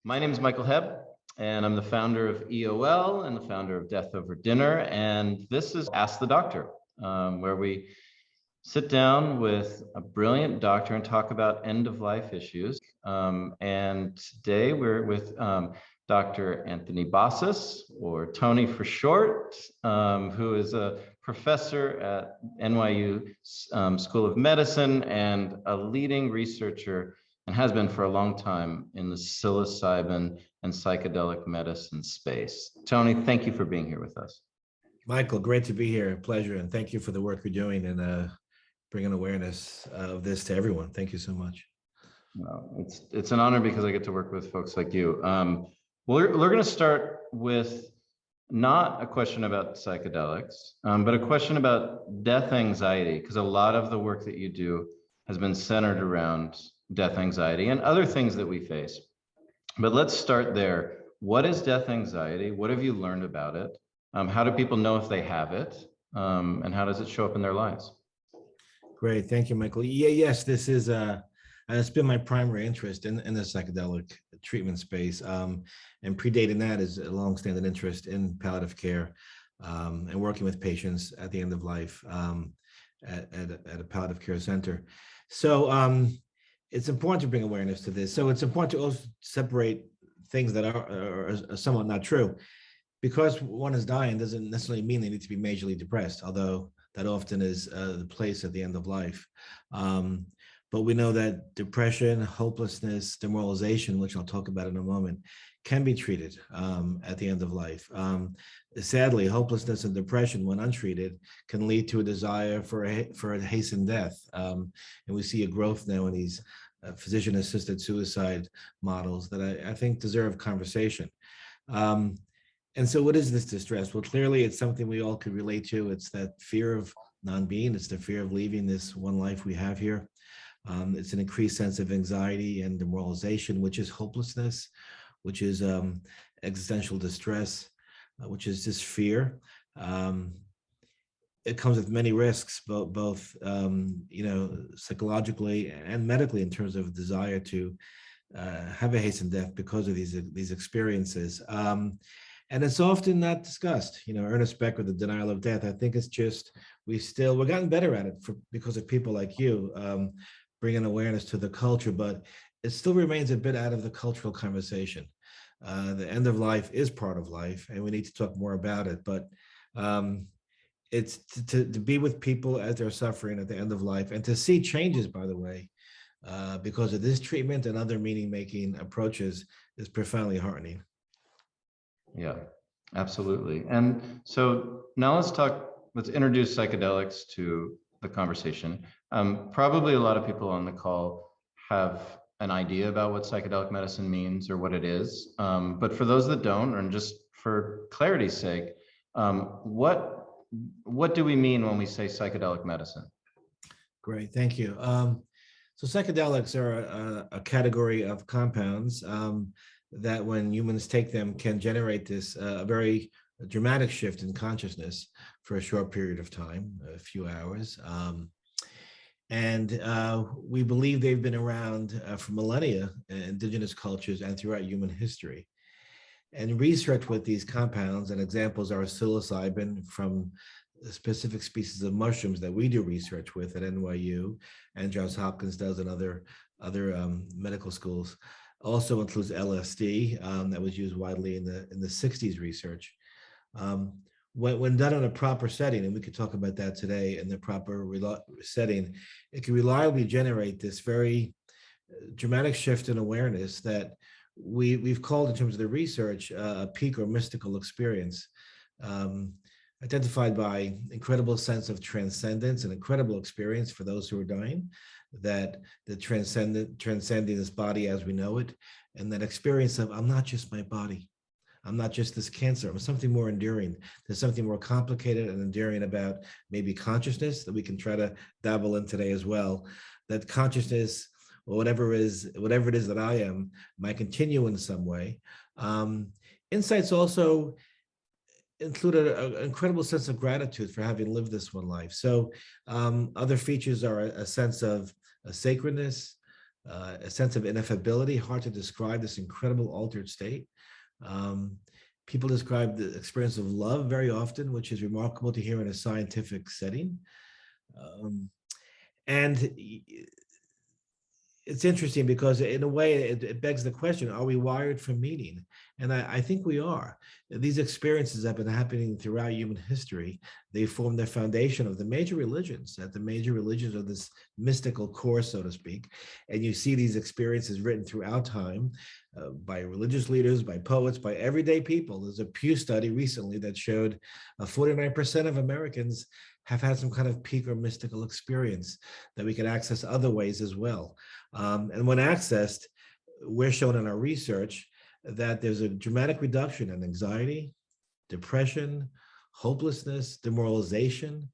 My name is Michael Hebb, and I'm the founder of EOL and the founder of Death Over Dinner. And this is Ask the Doctor, where we sit down with a brilliant doctor and talk about end-of-life issues. And today we're with Dr. Anthony Bossis, or Tony for short, who is a professor at NYU School of Medicine and a leading researcher, and has been for a long time, in the psilocybin and psychedelic medicine space. Tony, thank you for being here with us. Michael, great to be here. Pleasure. And thank you for the work you're doing and bringing awareness of this to everyone. Thank you so much. It's an honor because I get to work with folks like you. We're going to start with not a question about psychedelics, but a question about death anxiety, because a lot of the work that you do has been centered around death anxiety and other things that we face. But let's start there. What is death anxiety? What have you learned about it? How do people know if they have it? And how does it show up in their lives? Great. Thank you, Michael. Yes, this is it's been my primary interest in the psychedelic treatment space. And predating that is a longstanding interest in palliative care and working with patients at the end of life at a palliative care center. So it's important to bring awareness to this. So it's important to also separate things that are somewhat not true. Because one is dying doesn't necessarily mean they need to be majorly depressed, although that often is the place at the end of life. But we know that depression, hopelessness, demoralization, which I'll talk about in a moment, can be treated at the end of life. Sadly, hopelessness and depression, when untreated, can lead to a desire for a hastened death. And we see a growth now in these physician-assisted suicide models that I think deserve conversation. And so what is this distress? Well, clearly it's something we all could relate to. It's that fear of non-being. It's the fear of leaving this one life we have here. It's an increased sense of anxiety and demoralization, which is hopelessness, which is existential distress, which is just fear. It comes with many risks, both psychologically and medically, in terms of desire to have a hastened death because of these experiences. And it's often not discussed. Ernest Becker, The Denial of Death, I think it's just, we've gotten better at it because of people like you bringing awareness to the culture, but it still remains a bit out of the cultural conversation. The end of life is part of life, and we need to talk more about it. But it's to be with people as they're suffering at the end of life, and to see changes, by the way, because of this treatment and other meaning-making approaches, is profoundly heartening. Yeah, absolutely. And so now let's introduce psychedelics to the conversation. Probably a lot of people on the call have an idea about what psychedelic medicine means or what it is. But for those that don't, and just for clarity's sake, what do we mean when we say psychedelic medicine? Great, thank you. So psychedelics are a category of compounds that when humans take them can generate this very dramatic shift in consciousness for a short period of time, a few hours. And we believe they've been around for millennia in indigenous cultures and throughout human history. And research with these compounds, and examples are psilocybin from specific species of mushrooms that we do research with at NYU, and Johns Hopkins does in other medical schools. Also includes LSD that was used widely in the 60s research. When done in a proper setting, and we could talk about that today, in the proper setting, it can reliably generate this very dramatic shift in awareness that we've called, in terms of the research, a peak or mystical experience, identified by incredible sense of transcendence and incredible experience for those who are dying, that the transcending this body as we know it, and that experience of, I'm not just my body, I'm not just this cancer, I'm something more enduring. There's something more complicated and enduring about maybe consciousness that we can try to dabble in today as well. That consciousness, or whatever it is that I am, might continue in some way. Insights also included an incredible sense of gratitude for having lived this one life. So other features are a sense of a sacredness, a sense of ineffability, hard to describe this incredible altered state. People describe the experience of love very often, which is remarkable to hear in a scientific setting. And it's interesting because in a way it begs the question, are we wired for meaning? And I think we are. These experiences have been happening throughout human history. They form the foundation of the major religions, that the major religions are this mystical core, so to speak. And you see these experiences written throughout time by religious leaders, by poets, by everyday people. There's a Pew study recently that showed 49% of Americans have had some kind of peak or mystical experience that we can access other ways as well. And when accessed, we're shown in our research that there's a dramatic reduction in anxiety, depression, hopelessness, demoralization,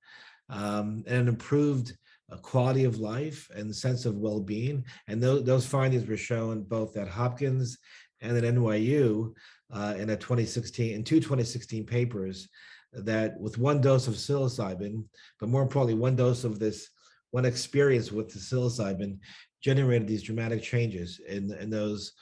and an improved quality of life and sense of well-being. And those findings were shown both at Hopkins and at NYU in two 2016 papers, that with one dose of psilocybin, but more importantly, one experience with the psilocybin generated these dramatic changes in those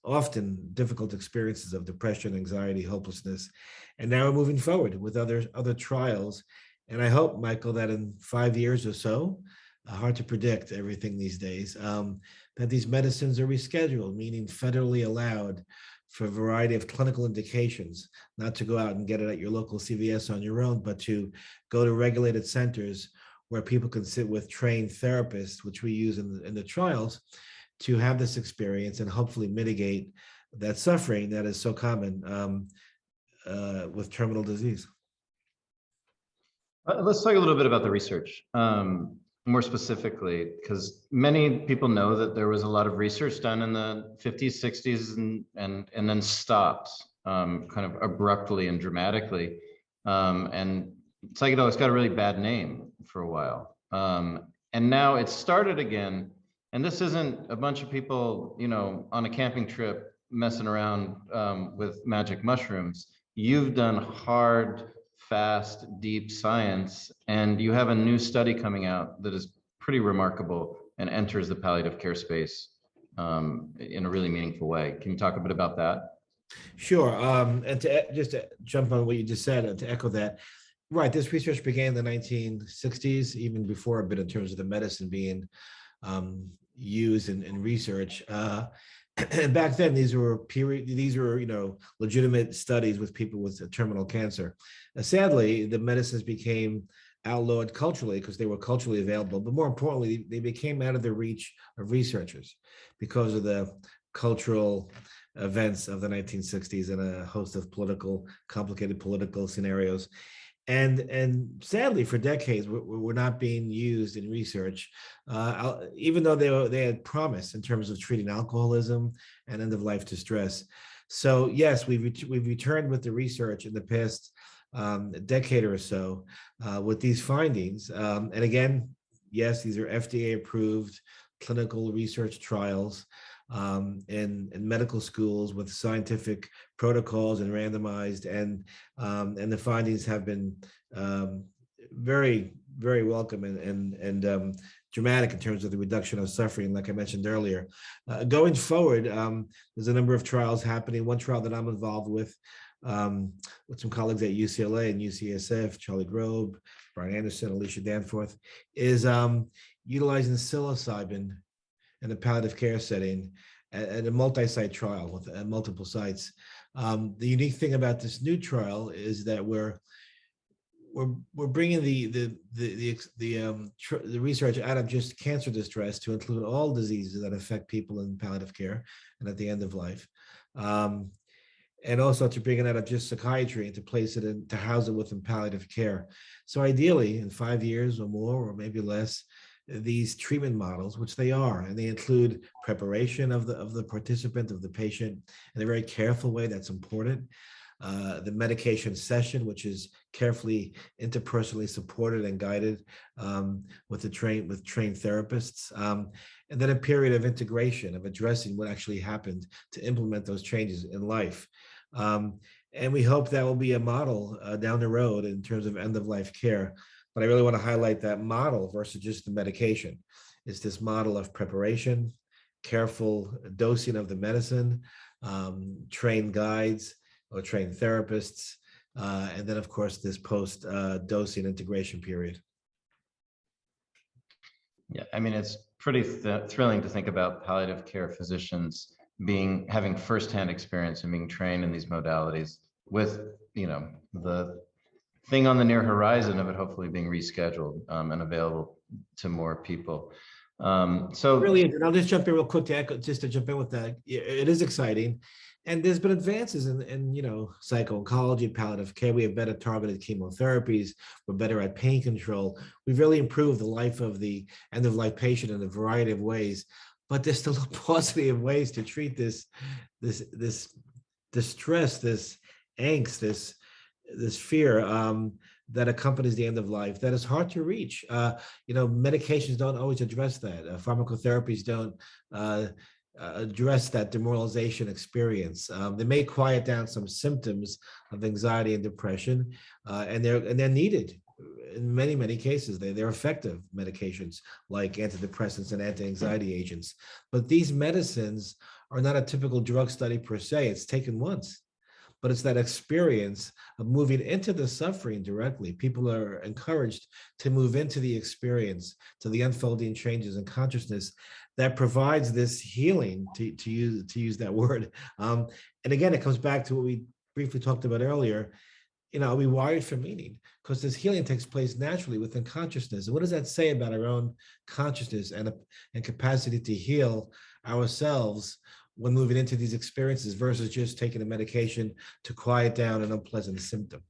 often difficult experiences of depression, anxiety, hopelessness. And now we're moving forward with other trials. And I hope, Michael, that in 5 years or so, hard to predict everything these days, that these medicines are rescheduled, meaning federally allowed for a variety of clinical indications, not to go out and get it at your local CVS on your own, but to go to regulated centers where people can sit with trained therapists, which we use in the trials, to have this experience and hopefully mitigate that suffering that is so common with terminal disease. Let's talk a little bit about the research, more specifically, because many people know that there was a lot of research done in the 50s, 60s, and then stopped kind of abruptly and dramatically. And psychedelics got a really bad name for a while. And now it's started again. And this isn't a bunch of people, on a camping trip messing around with magic mushrooms. You've done hard, fast, deep science, and you have a new study coming out that is pretty remarkable and enters the palliative care space in a really meaningful way. Can you talk a bit about that? Sure. And just to jump on what you just said and to echo that, right, this research began in the 1960s, even before a bit in terms of the medicine being used in research. And back then, these were legitimate studies with people with terminal cancer. Sadly, the medicines became outlawed culturally because they were culturally available, but more importantly, they became out of the reach of researchers because of the cultural events of the 1960s and a host of complicated political scenarios. And sadly, for decades, we're not being used in research, even though they had promise in terms of treating alcoholism and end-of-life distress. So yes, we've returned with the research in the past decade or so with these findings. And again, yes, these are FDA-approved clinical research trials in medical schools with scientific protocols and randomized, and the findings have been very, very welcome and dramatic in terms of the reduction of suffering, like I mentioned earlier. Going forward, there's a number of trials happening. One trial that I'm involved with some colleagues at UCLA and UCSF, Charlie Grobe, Brian Anderson, Alicia Danforth, is utilizing psilocybin in a palliative care setting at a multi-site trial with multiple sites. The unique thing about this new trial is that we're bringing the research out of just cancer distress to include all diseases that affect people in palliative care and at the end of life, and also to bring it out of just psychiatry and to place it in, to house it within palliative care. So ideally, in 5 years or more, or maybe less, these treatment models, which they are, and they include preparation of the participant, of the patient, in a very careful way that's important. The medication session, which is carefully interpersonally supported and guided with trained therapists, and then a period of integration, of addressing what actually happened to implement those changes in life. And we hope that will be a model down the road in terms of end-of-life care. But I really want to highlight that model versus just the medication. is this model of preparation, careful dosing of the medicine, trained guides or trained therapists, and then, of course, this post-dosing integration period. Yeah, I mean, it's pretty thrilling to think about palliative care physicians having firsthand experience and being trained in these modalities with, the thing on the near horizon of it hopefully being rescheduled and available to more people. So really, and I'll just jump in real quick to jump in with that. It is exciting. And there's been advances in psycho-oncology, palliative care. We have better targeted chemotherapies. We're better at pain control. We've really improved the life of the end-of-life patient in a variety of ways. But there's still a paucity of ways to treat this distress, this angst, this fear that accompanies the end of life that is hard to reach. Medications don't always address that. Pharmacotherapies don't address that demoralization experience. They may quiet down some symptoms of anxiety and depression, and they're needed in many cases. They're effective medications like antidepressants and anti-anxiety agents. But these medicines are not a typical drug study per se. It's taken once. But it's that experience of moving into the suffering directly. People are encouraged to move into the experience, to the unfolding changes in consciousness that provides this healing, to use that word. And again, it comes back to what we briefly talked about earlier. Are we wired for meaning? Because this healing takes place naturally within consciousness. And what does that say about our own consciousness and capacity to heal ourselves when moving into these experiences versus just taking a medication to quiet down an unpleasant symptom?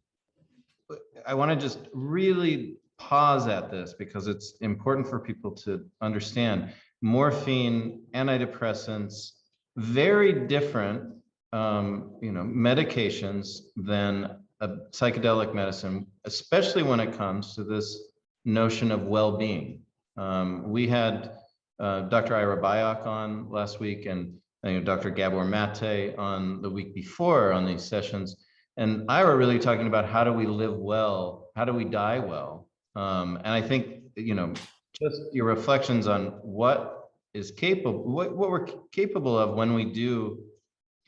I want to just really pause at this because it's important for people to understand. Morphine, antidepressants, very different, medications than a psychedelic medicine, especially when it comes to this notion of well-being. We had Dr. Ira Byock on last week, and Dr. Gabor Mate on the week before on these sessions. And Ira really talking about how do we live well, how do we die well? And I think, just your reflections on what is capable, what we're capable of when we do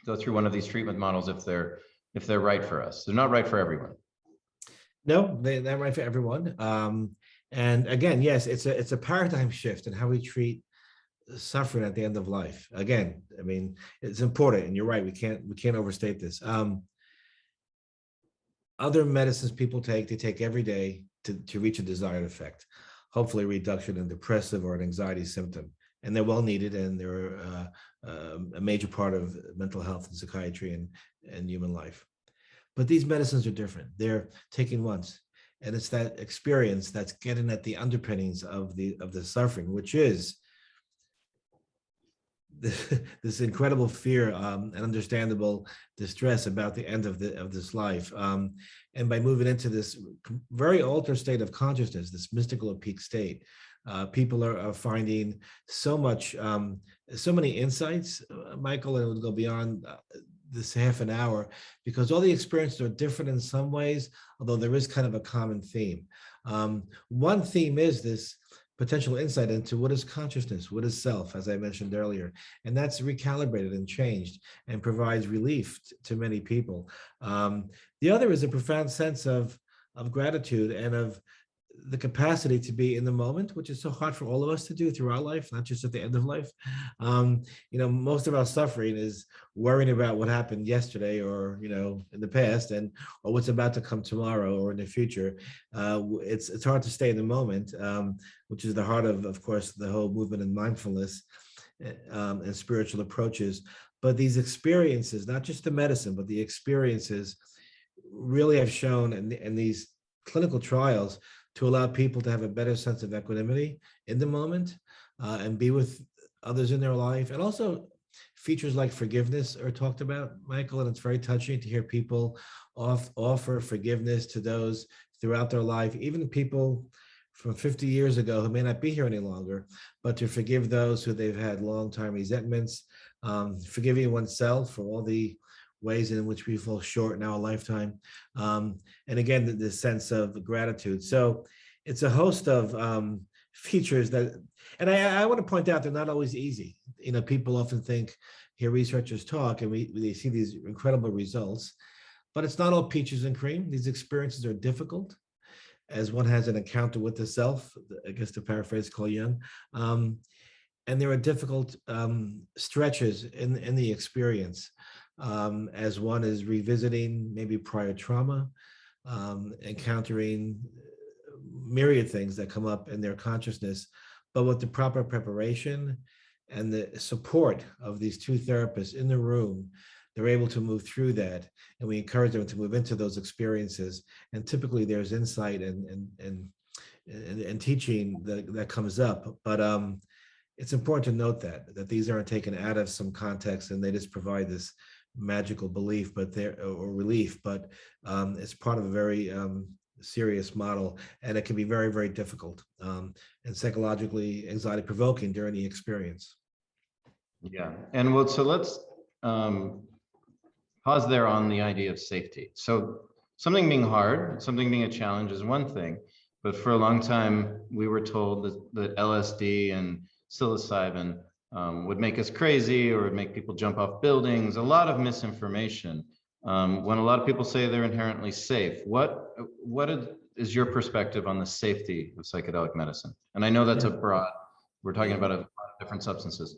go through one of these treatment models, if they're right for us. They're not right for everyone. No, they're not right for everyone. And again, yes, it's a paradigm shift in how we treat suffering at the end of life. Again, I mean, it's important, and you're right. We can't overstate this. Other medicines people take every day to reach a desired effect, hopefully a reduction in depressive or an anxiety symptom, and they're well needed, and they're a major part of mental health and psychiatry and human life. But these medicines are different. They're taken once, and it's that experience that's getting at the underpinnings of the suffering, which is this incredible fear and understandable distress about the end of this life. And by moving into this very altered state of consciousness, this mystical or peak state, people are finding so many insights, Michael, and it would go beyond this half an hour, because all the experiences are different in some ways, although there is kind of a common theme. One theme is this potential insight into what is consciousness, what is self, as I mentioned earlier, and that's recalibrated and changed and provides relief to many people. The other is a profound sense of gratitude and of the capacity to be in the moment, which is so hard for all of us to do throughout life, not just at the end of life. Most of our suffering is worrying about what happened yesterday or, in the past, or what's about to come tomorrow or in the future. It's hard to stay in the moment, which is the heart of course, the whole movement in mindfulness and spiritual approaches. But these experiences, not just the medicine, but the experiences really have shown in these clinical trials to allow people to have a better sense of equanimity in the moment and be with others in their life. And also features like forgiveness are talked about, Michael, and it's very touching to hear people offer forgiveness to those throughout their life, even people from 50 years ago who may not be here any longer, but to forgive those who they've had long-time resentments, forgiving oneself for all the ways in which we fall short in our lifetime. And again, the sense of gratitude. So it's a host of features that, and I want to point out they're not always easy. People often hear researchers talk, and they see these incredible results, but it's not all peaches and cream. These experiences are difficult, as one has an encounter with the self, I guess to paraphrase Carl Jung. And there are difficult stretches in the experience, as one is revisiting maybe prior trauma, encountering myriad things that come up in their consciousness, but with the proper preparation and the support of these two therapists in the room, they're able to move through that, and we encourage them to move into those experiences. And typically there's insight and teaching that comes up, but it's important to note that these aren't taken out of some context and they just provide this magical belief, or relief, but it's part of a very serious model, and it can be very, very difficult and psychologically anxiety provoking during the experience. Yeah, and well, so let's pause there on the idea of safety. So something being hard, something being a challenge is one thing, but for a long time we were told that LSD and psilocybin would make us crazy or would make people jump off buildings. A lot of misinformation. When a lot of people say they're inherently safe, what is your perspective on the safety of psychedelic medicine? And I know that's a broad, we're talking about a lot of different substances.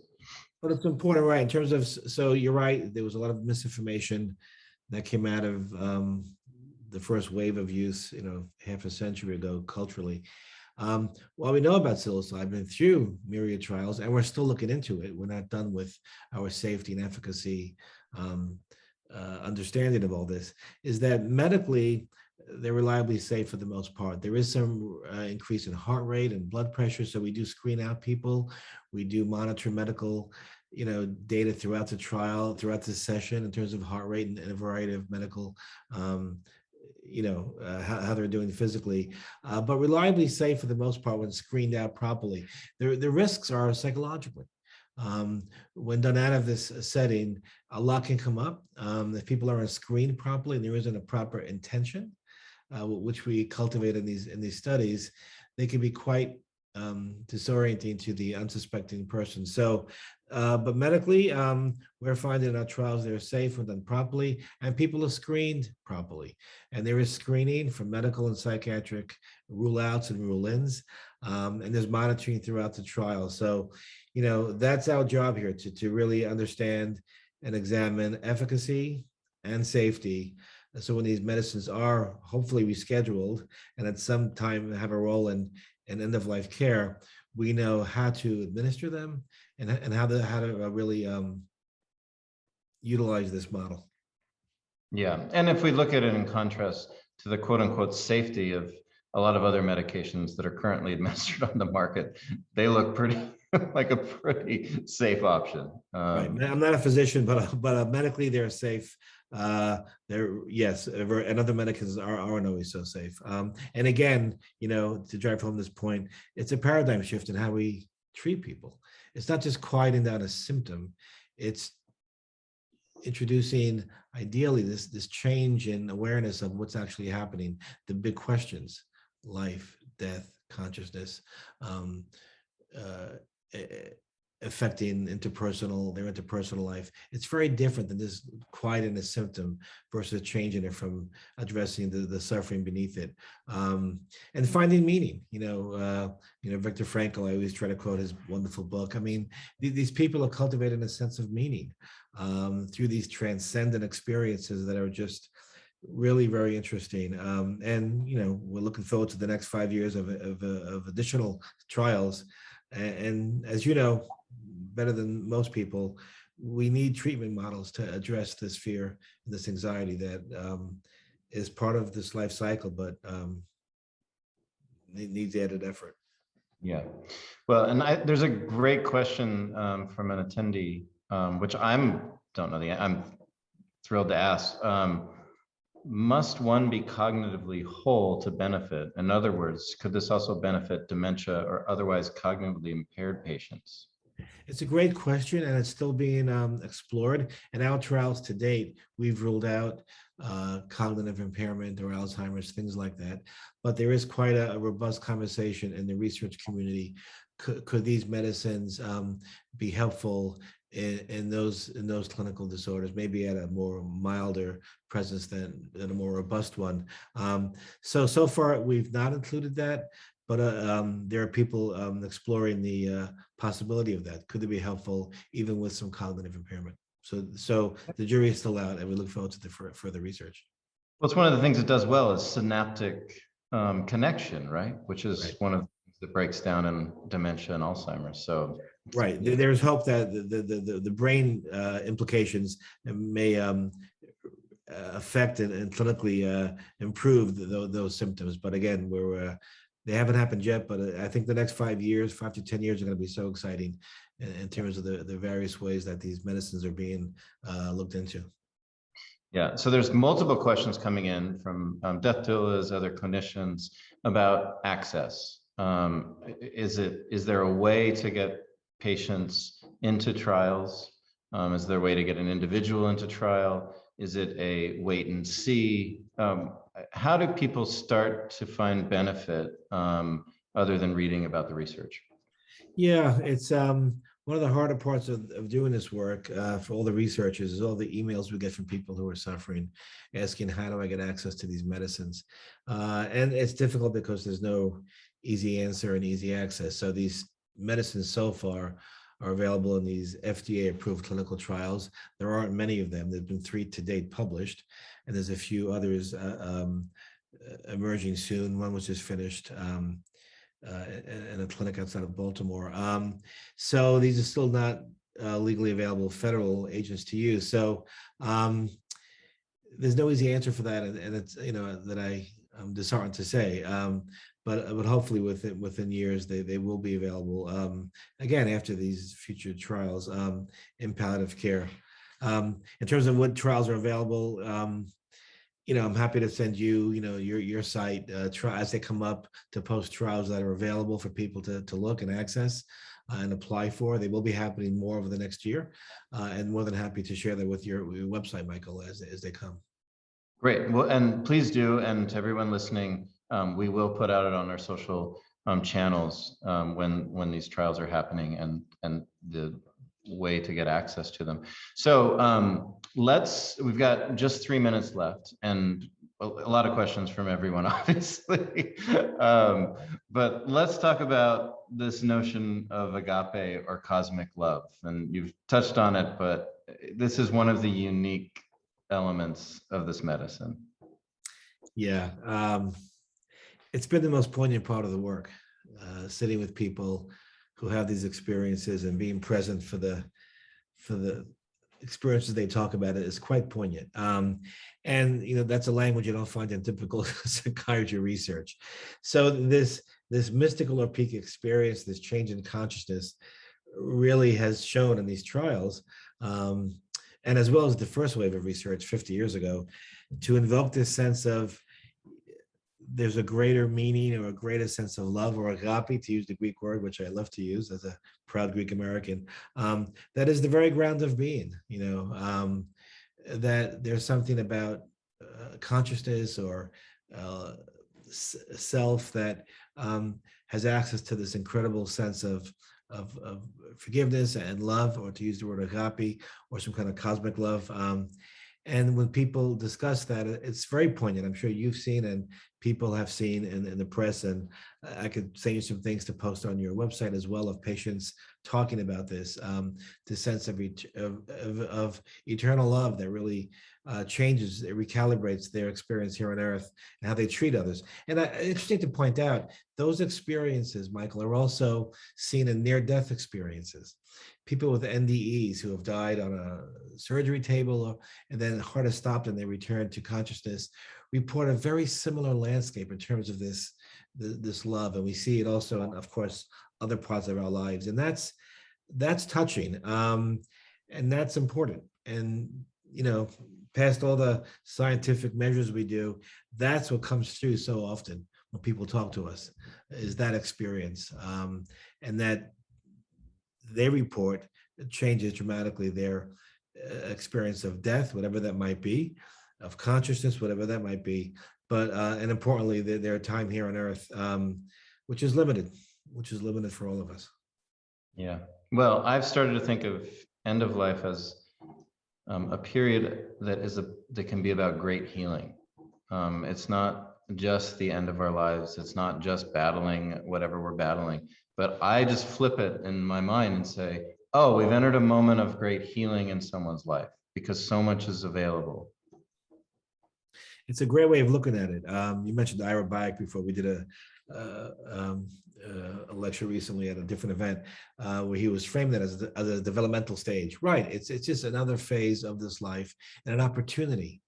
But it's important, right? In terms of, so you're right, there was a lot of misinformation that came out of the first wave of use, half a century ago culturally. Well, we know about psilocybin through myriad trials, and we're still looking into it. We're not done with our safety and efficacy understanding of all this, is that medically, they're reliably safe for the most part. There is some increase in heart rate and blood pressure, so we do screen out people. We do monitor medical, data throughout the trial, throughout the session in terms of heart rate and a variety of medical, how they're doing physically, but reliably safe for the most part when screened out properly. The risks are psychologically. When done out of this setting, a lot can come up. If people aren't screened properly and there isn't a proper intention, which we cultivate in these studies, they can be quite disorienting to the unsuspecting person. So, but medically, we're finding in our trials they're safe when done properly, and people are screened properly. And there is screening for medical and psychiatric rule outs and rule ins, and there's monitoring throughout the trial. So, that's our job here, to really understand and examine efficacy and safety. So when these medicines are hopefully rescheduled and at some time have a role in end-of-life care, we know how to administer them and how to really utilize this model. Yeah, and if we look at it in contrast to the quote-unquote safety of a lot of other medications that are currently administered on the market, they look pretty like a pretty safe option. Right. I'm not a physician, but medically they're safe. Yes, and other medications aren't always so safe. And again, to drive home this point, it's a paradigm shift in how we treat people. It's not just quieting down a symptom; it's introducing, ideally, this change in awareness of what's actually happening, the big questions: life, death, consciousness, affecting their interpersonal life. It's very different than this quieting a symptom versus changing it from addressing the suffering beneath it, and finding meaning. Viktor Frankl, I always try to quote his wonderful book. I mean, these people are cultivating a sense of meaning through these transcendent experiences that are just really very interesting. And we're looking forward to the next 5 years of additional trials. And as you know, better than most people, we need treatment models to address this fear and this anxiety that is part of this life cycle, but it needs added effort. Yeah, well, and there's a great question from an attendee, which don't know I'm thrilled to ask. Must one be cognitively whole to benefit? In other words, could this also benefit dementia or otherwise cognitively impaired patients? It's a great question, and it's still being explored. In our trials to date, we've ruled out cognitive impairment or Alzheimer's, things like that. But there is quite a robust conversation in the research community. Could these medicines be helpful in those clinical disorders, maybe at a more milder presence than a more robust one? So far, we've not included that. But there are people exploring the possibility of that. Could it be helpful even with some cognitive impairment? So the jury is still out, and we look forward to the further research. Well, it's one of the things it does well is synaptic connection, right? Which is Right. one of the things that breaks down in dementia and Alzheimer's. So, Right. There's hope that the brain implications may affect and clinically improve those symptoms. But again, they haven't happened yet. But I think the next 5 years, 5 to 10 years, are going to be so exciting in terms of the various ways that these medicines are being looked into. yeah, so there's multiple questions coming in from death doulas, other clinicians about access. Is there a way to get patients into trials? Is there a way to get an individual into trial? Is it a wait and see? How do people start to find benefit other than reading about the research? Yeah, it's one of the harder parts of doing this work for all the researchers is all the emails we get from people who are suffering, asking, how do I get access to these medicines? And it's difficult because there's no easy answer and easy access. So these medicines so far are available in these FDA-approved clinical trials. There aren't many of them. There've been 3 to date published, and there's a few others emerging soon. One was just finished in a clinic outside of Baltimore. So these are still not legally available federal agents to use. So there's no easy answer for that, and it's that I'm disheartened to say. But hopefully within years they will be available again after these future trials in palliative care. In terms of what trials are available, I'm happy to send you, your site as they come up, to post trials that are available for people to look and access and apply for. They will be happening more over the next year, and more than happy to share that with your website, Michael, as they come. Great. Well, and please do, and to everyone listening, we will put out it on our social channels when these trials are happening and the way to get access to them. So we've got just 3 minutes left and a lot of questions from everyone, obviously. But let's talk about this notion of agape or cosmic love. And you've touched on it, but this is one of the unique elements of this medicine. Yeah, it's been the most poignant part of the work, sitting with people who have these experiences and being present for the experiences they talk about. It is quite poignant. And that's a language you don't find in typical psychiatry research. So this mystical or peak experience, this change in consciousness, really has shown in these trials, and as well as the first wave of research 50 years ago, to invoke this sense of there's a greater meaning or a greater sense of love, or agape, to use the Greek word, which I love to use as a proud Greek American. That is the very ground of being, that there's something about consciousness or self that has access to this incredible sense of forgiveness and love, or to use the word agape, or some kind of cosmic love. And when people discuss that, it's very poignant. I'm sure you've seen and people have seen in the press, and I could send you some things to post on your website as well, of patients talking about this sense of eternal love that really changes, it recalibrates their experience here on earth and how they treat others. And interesting to point out, those experiences, Michael, are also seen in near-death experiences. People with NDEs who have died on a surgery table, and then heart has stopped and they return to consciousness, report a very similar landscape in terms of this love. And we see it also in, of course, other parts of our lives. And that's touching, and that's important. And, past all the scientific measures we do, that's what comes through so often when people talk to us, is that experience, and that they report changes dramatically their experience of death, whatever that might be, of consciousness, whatever that might be. But and importantly, their time here on Earth, which is limited for all of us. Yeah. Well, I've started to think of end of life as a period that can be about great healing. It's not just the end of our lives. It's not just battling whatever we're battling, but I just flip it in my mind and say, oh, we've entered a moment of great healing in someone's life because so much is available. It's a great way of looking at it. You mentioned Ira Bayek before. We did a lecture recently at a different event where he was framed that as a developmental stage. Right. It's just another phase of this life and an opportunity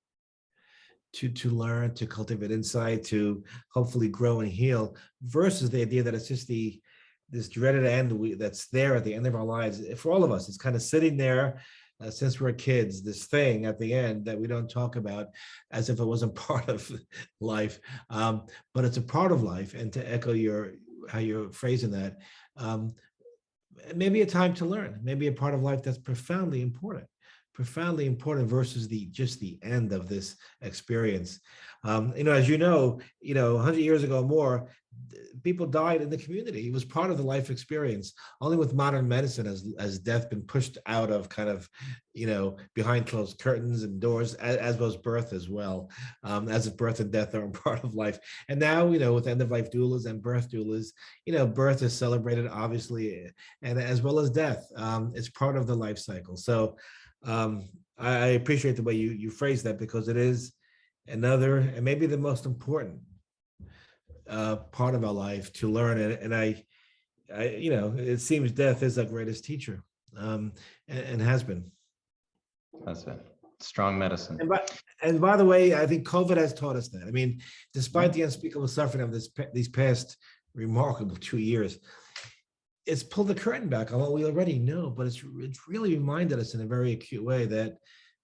to learn, to cultivate insight, to hopefully grow and heal, versus the idea that it's just this dreaded end that's there at the end of our lives. For all of us, it's kind of sitting there since we're kids, this thing at the end that we don't talk about as if it wasn't part of life, but it's a part of life. And to echo how you're phrasing that, maybe a time to learn, maybe a part of life that's profoundly important versus just the end of this experience. As you know, 100 years ago or more, people died in the community. It was part of the life experience. Only with modern medicine has death been pushed out of kind of, behind closed curtains and doors, as was birth as well, as if birth and death are a part of life. And now, with end-of-life doulas and birth doulas, birth is celebrated, obviously, and as well as death. It's part of the life cycle. So I appreciate the way you phrase that, because it is another and maybe the most important part of our life to learn. And I it seems death is our greatest teacher, and has been. That's it. Strong medicine. And by the way, I think COVID has taught us that. I mean, despite the unspeakable suffering of these past remarkable 2 years, it's pulled the curtain back on what we already know, but it's really reminded us in a very acute way that,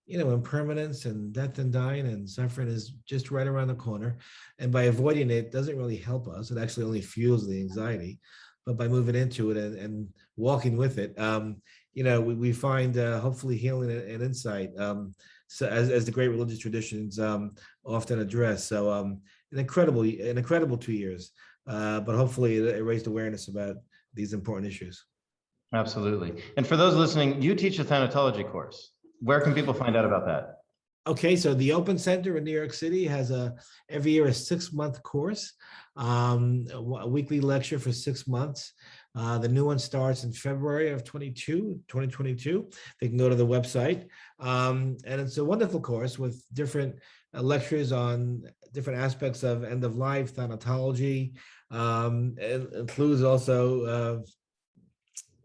impermanence and death and dying and suffering is just right around the corner. And by avoiding it doesn't really help us. It actually only fuels the anxiety. But by moving into it and walking with it, we find hopefully healing and insight. So as the great religious traditions often address. So an incredible 2 years, but hopefully it raised awareness about these important issues. Absolutely. And for those listening, you teach a Thanatology course. Where can people find out about that? Okay, so the Open Center in New York City has every year a 6-month course, a weekly lecture for 6 months. The new one starts in February of 2022. They can go to the website. And it's a wonderful course with different lectures on different aspects of end of life, thanatology. It includes also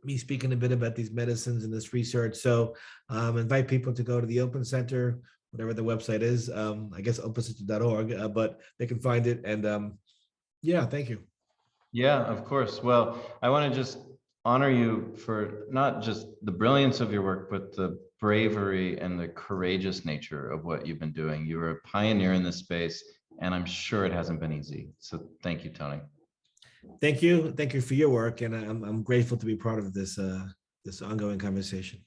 me speaking a bit about these medicines and this research. So invite people to go to the Open Center, whatever the website is. I guess opencenter.org, but they can find it. And yeah, thank you. Yeah, of course. Well, I want to just honor you for not just the brilliance of your work, but the bravery and the courageous nature of what you've been doing. You were a pioneer in this space, and I'm sure it hasn't been easy. So thank you, Tony. Thank you for your work, and I'm grateful to be part of this ongoing conversation.